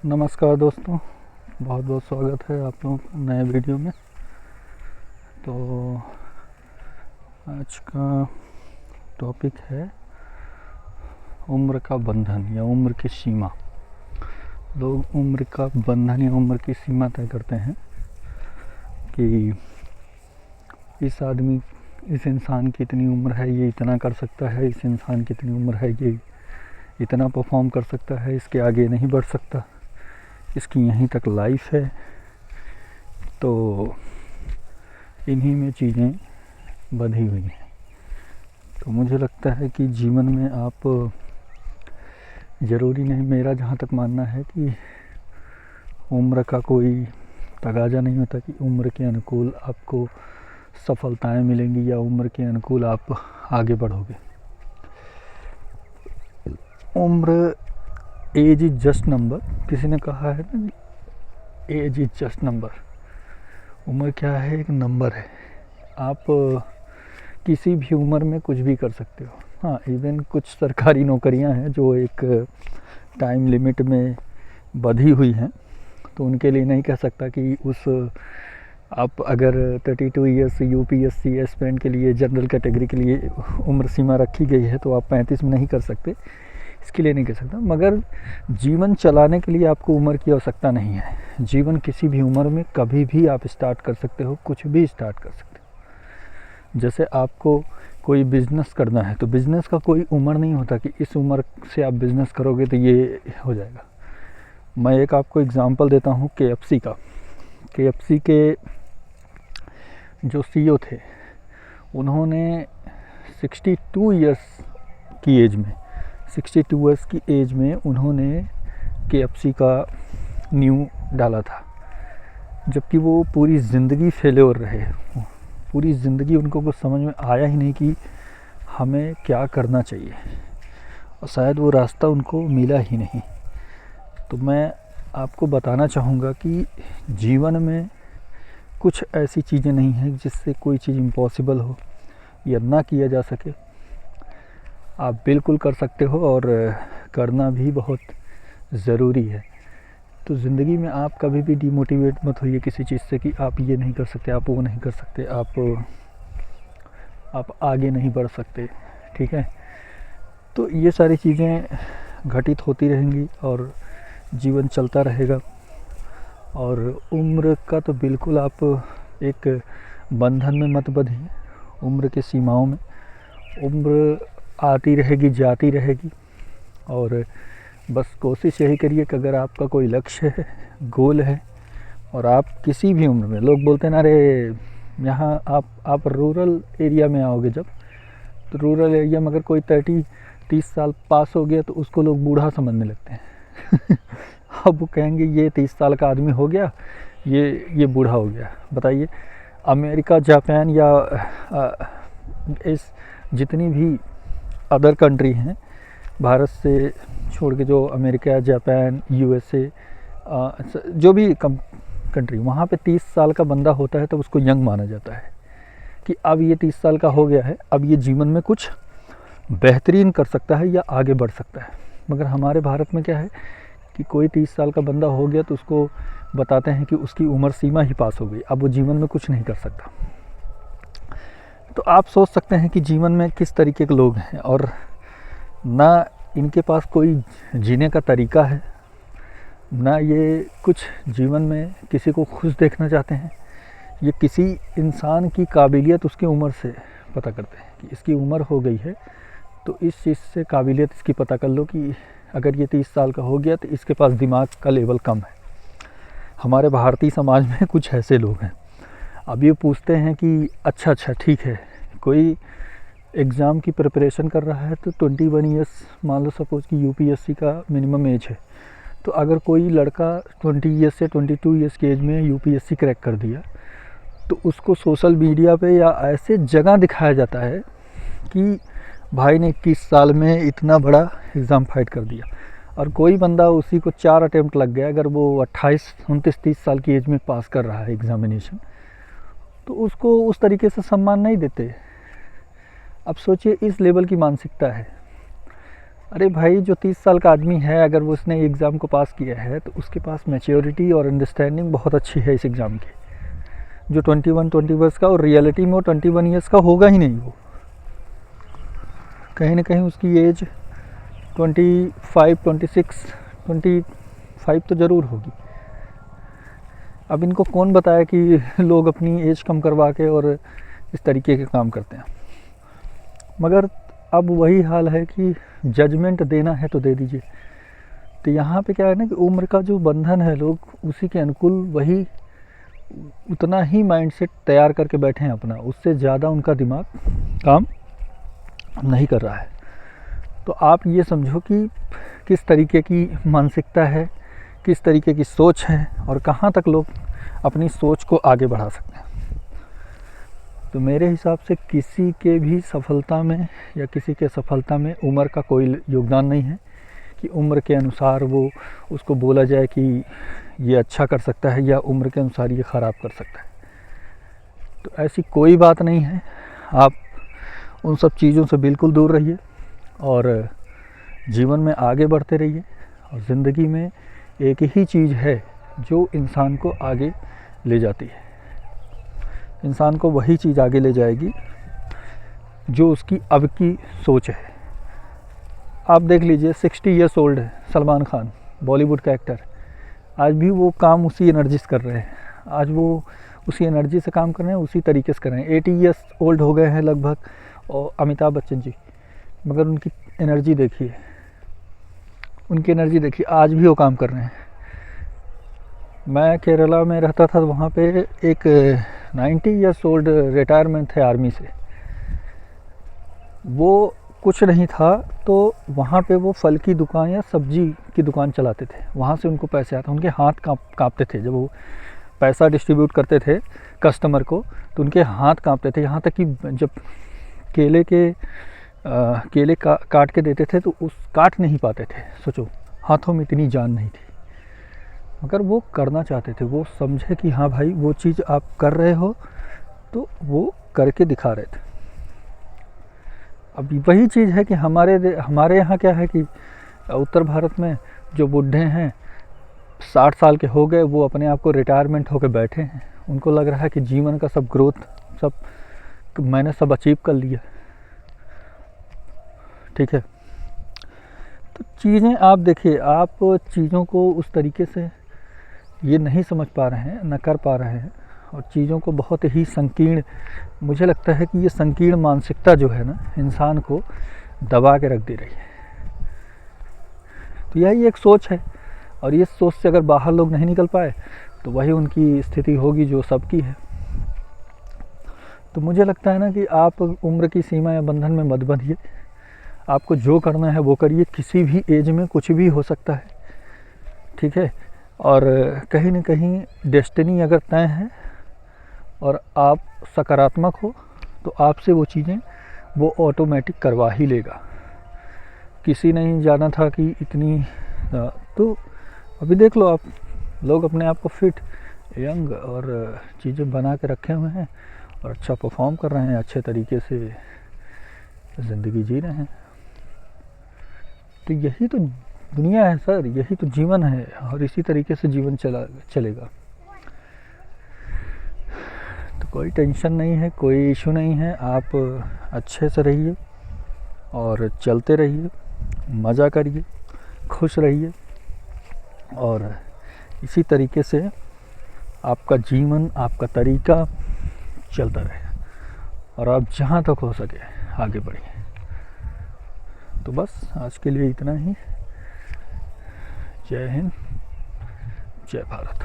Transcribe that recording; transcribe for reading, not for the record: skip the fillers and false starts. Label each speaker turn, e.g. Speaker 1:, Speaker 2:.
Speaker 1: नमस्कार दोस्तों, बहुत बहुत स्वागत है आप लोगों का नए वीडियो में। तो आज का टॉपिक है उम्र का बंधन या उम्र की सीमा। लोग उम्र का बंधन या उम्र की सीमा तय करते हैं कि इस इंसान की इतनी उम्र है, ये इतना कर सकता है, इस इंसान की इतनी उम्र है, ये इतना परफॉर्म कर सकता है, इसके आगे नहीं बढ़ सकता, इसकी यहीं तक लाइफ है। तो इन्हीं में चीज़ें बंधी हुई हैं। तो मुझे लगता है कि जीवन में आप ज़रूरी नहीं, मेरा जहाँ तक मानना है कि उम्र का कोई तगाजा नहीं होता कि उम्र के अनुकूल आपको सफलताएं मिलेंगी या उम्र के अनुकूल आप आगे बढ़ोगे। उम्र एज इज जस्ट नंबर, किसी ने कहा है ना, एज इज जस्ट नंबर। उम्र क्या है? एक नंबर है। आप किसी भी उम्र में कुछ भी कर सकते हो। हाँ, इवन कुछ सरकारी नौकरियां हैं जो एक टाइम लिमिट में बंधी हुई हैं, तो उनके लिए नहीं कह सकता कि आप अगर 32 ईयर्स यूपीएससी एस्पिरेंट के लिए, जनरल कैटेगरी के लिए उम्र सीमा रखी गई है तो आप 35 में नहीं कर सकते, इसके लिए नहीं कह सकता। मगर जीवन चलाने के लिए आपको उम्र की आवश्यकता नहीं है। जीवन किसी भी उम्र में कभी भी आप स्टार्ट कर सकते हो, कुछ भी स्टार्ट कर सकते हो। जैसे आपको कोई बिज़नेस करना है तो बिज़नेस का कोई उम्र नहीं होता कि इस उम्र से आप बिज़नेस करोगे तो ये हो जाएगा। मैं एक आपको एग्ज़ाम्पल देता हूँ केएफसी का। केएफसी के जो सीईओ थे, उन्होंने 62 ईयर्स की एज में उन्होंने केएफसी का न्यू डाला था, जबकि वो पूरी ज़िंदगी फेल्योर रहे। पूरी ज़िंदगी उनको कुछ समझ में आया ही नहीं कि हमें क्या करना चाहिए, और शायद वो रास्ता उनको मिला ही नहीं। तो मैं आपको बताना चाहूँगा कि जीवन में कुछ ऐसी चीज़ें नहीं हैं जिससे कोई चीज़ इम्पॉसिबल हो या ना किया जा सके। आप बिल्कुल कर सकते हो, और करना भी बहुत ज़रूरी है। तो ज़िंदगी में आप कभी भी डिमोटिवेट मत होइए किसी चीज़ से कि आप ये नहीं कर सकते, आप वो नहीं कर सकते, आप आगे नहीं बढ़ सकते। ठीक है, तो ये सारी चीज़ें घटित होती रहेंगी और जीवन चलता रहेगा। और उम्र का तो बिल्कुल आप एक बंधन में मत बंधिए, उम्र की सीमाओं में। उम्र आती रहेगी, जाती रहेगी, और बस कोशिश यही करिए कि अगर आपका कोई लक्ष्य है, गोल है, और आप किसी भी उम्र में, लोग बोलते हैं ना, अरे यहाँ आप रूरल एरिया में आओगे जब, तो रूरल एरिया में अगर कोई 30 साल पास हो गया तो उसको लोग बूढ़ा समझने लगते हैं। अब वो कहेंगे ये 30 साल का आदमी हो गया, ये बूढ़ा हो गया। बताइए, अमेरिका, जापान या इस जितनी भी अदर कंट्री हैं, भारत से छोड़ के, जो अमेरिका, जापान, यूएसए, जो भी कंट्री, वहाँ पे 30 साल का बंदा होता है तो उसको यंग माना जाता है कि अब ये 30 साल का हो गया है, अब ये जीवन में कुछ बेहतरीन कर सकता है या आगे बढ़ सकता है। मगर हमारे भारत में क्या है कि कोई 30 साल का बंदा हो गया तो उसको बताते हैं कि उसकी उम्र सीमा ही पास हो गई, अब वो जीवन में कुछ नहीं कर सकता। तो आप सोच सकते हैं कि जीवन में किस तरीके के लोग हैं, और ना इनके पास कोई जीने का तरीका है, ना ये कुछ जीवन में किसी को खुश देखना चाहते हैं। ये किसी इंसान की काबिलियत उसकी उम्र से पता करते हैं कि इसकी उम्र हो गई है, तो इस चीज़ से काबिलियत इसकी पता कर लो कि अगर ये 30 साल का हो गया तो इसके पास दिमाग का लेवल कम है। हमारे भारतीय समाज में कुछ ऐसे लोग हैं। अब ये पूछते हैं कि अच्छा ठीक है, कोई एग्ज़ाम की प्रिपरेशन कर रहा है तो 21 ईयर्स मान लो, सपोज़ कि यूपीएससी का मिनिमम एज है, तो अगर कोई लड़का 20 ईयर्स से 22 ईयर्स की एज में यूपीएससी क्रैक कर दिया तो उसको सोशल मीडिया पे या ऐसे जगह दिखाया जाता है कि भाई ने 21 साल में इतना बड़ा एग्ज़ाम फाइट कर दिया। और कोई बंदा, उसी को 4 अटेम्प्ट लग गया, अगर वो 28, 29, 30 साल की एज में पास कर रहा है एग्ज़ामिनेशन, तो उसको उस तरीके से सम्मान नहीं देते। अब सोचिए, इस लेवल की मानसिकता है। अरे भाई, जो 30 साल का आदमी है, अगर वो उसने एग्ज़ाम को पास किया है तो उसके पास मैच्योरिटी और अंडरस्टैंडिंग बहुत अच्छी है इस एग्ज़ाम की। जो 21-20 वर्ष का, और रियलिटी में वो 21 ईयर्स का होगा ही नहीं। वो कहीं ना कहीं उसकी एज 25-26-25 तो ज़रूर होगी। अब इनको कौन बताया कि लोग अपनी एज कम करवा के और इस तरीके के काम करते हैं। मगर अब वही हाल है कि जजमेंट देना है तो दे दीजिए। तो यहाँ पे क्या है ना कि उम्र का जो बंधन है, लोग उसी के अनुकूल वही उतना ही माइंडसेट तैयार करके बैठे हैं अपना, उससे ज़्यादा उनका दिमाग काम नहीं कर रहा है। तो आप ये समझो कि किस तरीके की मानसिकता है, किस तरीके की सोच है, और कहाँ तक लोग अपनी सोच को आगे बढ़ा सकते हैं। तो मेरे हिसाब से किसी के भी सफलता में या किसी के सफलता में उम्र का कोई योगदान नहीं है कि उम्र के अनुसार वो उसको बोला जाए कि ये अच्छा कर सकता है या उम्र के अनुसार ये ख़राब कर सकता है। तो ऐसी कोई बात नहीं है। आप उन सब चीज़ों से बिल्कुल दूर रहिए और जीवन में आगे बढ़ते रहिए। और ज़िंदगी में एक ही चीज़ है जो इंसान को आगे ले जाती है। इंसान को वही चीज़ आगे ले जाएगी जो उसकी अब की सोच है। आप देख लीजिए, 60 ईयर्स ओल्ड है सलमान खान, बॉलीवुड का एक्टर। आज भी वो काम उसी एनर्जी से कर रहे हैं। आज वो उसी एनर्जी से काम कर रहे हैं, उसी तरीके से कर रहे हैं। 80 ईयर्स ओल्ड हो गए हैं लगभग, और अमिताभ बच्चन जी, मगर उनकी एनर्जी देखिए, उनकी एनर्जी देखिए, आज भी वो काम कर रहे हैं। मैं केरला में रहता था, तो वहाँ पे एक 90 ईयर्स ओल्ड रिटायरमेंट थे आर्मी से। वो कुछ नहीं था तो वहाँ पे वो फल की दुकान या सब्जी की दुकान चलाते थे। वहाँ से उनको पैसे आते, उनके हाथ काँपते थे जब वो पैसा डिस्ट्रीब्यूट करते थे कस्टमर को, तो उनके हाथ काँपते थे। यहाँ तक कि जब केले काट के देते थे तो उस काट नहीं पाते थे। सोचो, हाथों में इतनी जान नहीं थी, मगर वो करना चाहते थे। वो समझे कि हाँ भाई, वो चीज़ आप कर रहे हो, तो वो करके दिखा रहे थे। अब वही चीज़ है कि हमारे यहाँ क्या है कि उत्तर भारत में जो बूढ़े हैं, 60 साल के हो गए, वो अपने आप को रिटायरमेंट होकर बैठे हैं। उनको लग रहा है कि जीवन का सब ग्रोथ, सब मैंने सब अचीव कर लिया। ठीक है, तो चीज़ें आप देखिए, आप चीज़ों को उस तरीके से ये नहीं समझ पा रहे हैं, न कर पा रहे हैं, और चीज़ों को बहुत ही संकीर्ण, मुझे लगता है कि ये संकीर्ण मानसिकता जो है ना, इंसान को दबा के रख दे रही है। तो यही एक सोच है, और ये सोच से अगर बाहर लोग नहीं निकल पाए तो वही उनकी स्थिति होगी जो सबकी है। तो मुझे लगता है ना कि आप उम्र की सीमा या बंधन में मत बंधिए। आपको जो करना है वो करिए, किसी भी एज में कुछ भी हो सकता है। ठीक है, और कहीं ना कहीं डेस्टिनी अगर तय है और आप सकारात्मक हो तो आपसे वो चीज़ें वो ऑटोमेटिक करवा ही लेगा। किसी ने जाना था कि इतनी, तो अभी देख लो आप, लोग अपने आप को फिट, यंग और चीज़ें बना के रखे हुए हैं और अच्छा परफॉर्म कर रहे हैं, अच्छे तरीके से ज़िंदगी जी रहे हैं। तो यही तो दुनिया है सर, यही तो जीवन है, और इसी तरीके से जीवन चलेगा। तो कोई टेंशन नहीं है, कोई इशू नहीं है। आप अच्छे से रहिए और चलते रहिए, मज़ा करिए, खुश रहिए, और इसी तरीके से आपका जीवन, आपका तरीका चलता रहे, और आप जहाँ तक हो सके आगे बढ़िए। तो बस आज के लिए इतना ही। जय हिंद, जय भारत।